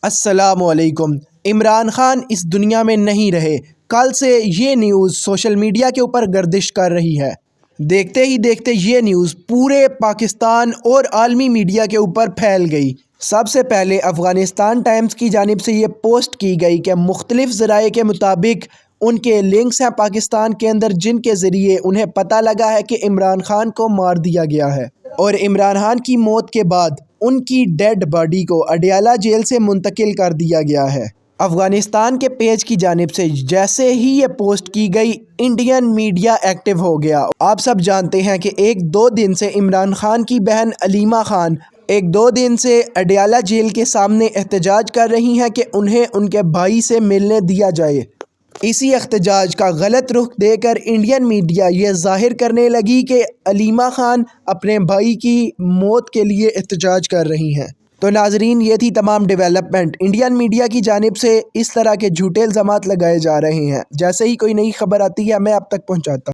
السلام علیکم۔ عمران خان اس دنیا میں نہیں رہے، کل سے یہ نیوز سوشل میڈیا کے اوپر گردش کر رہی ہے۔ دیکھتے ہی دیکھتے یہ نیوز پورے پاکستان اور عالمی میڈیا کے اوپر پھیل گئی۔ سب سے پہلے افغانستان ٹائمز کی جانب سے یہ پوسٹ کی گئی کہ مختلف ذرائع کے مطابق ان کے لنکس ہیں پاکستان کے اندر، جن کے ذریعے انہیں پتہ لگا ہے کہ عمران خان کو مار دیا گیا ہے، اور عمران خان کی موت کے بعد ان کی ڈیڈ باڈی کو اڈیالہ جیل سے منتقل کر دیا گیا ہے۔ افغانستان کے پیج کی جانب سے جیسے ہی یہ پوسٹ کی گئی، انڈین میڈیا ایکٹیو ہو گیا۔ آپ سب جانتے ہیں کہ ایک دو دن سے عمران خان کی بہن علیمہ خان اڈیالہ جیل کے سامنے احتجاج کر رہی ہیں کہ انہیں ان کے بھائی سے ملنے دیا جائے۔ اسی احتجاج کا غلط رخ دے کر انڈین میڈیا یہ ظاہر کرنے لگی کہ علیمہ خان اپنے بھائی کی موت کے لیے احتجاج کر رہی ہیں۔ تو ناظرین، یہ تھی تمام ڈیولپمنٹ۔ انڈین میڈیا کی جانب سے اس طرح کے جھوٹے الزامات لگائے جا رہے ہیں۔ جیسے ہی کوئی نئی خبر آتی ہے میں آپ تک پہنچاتا ہوں۔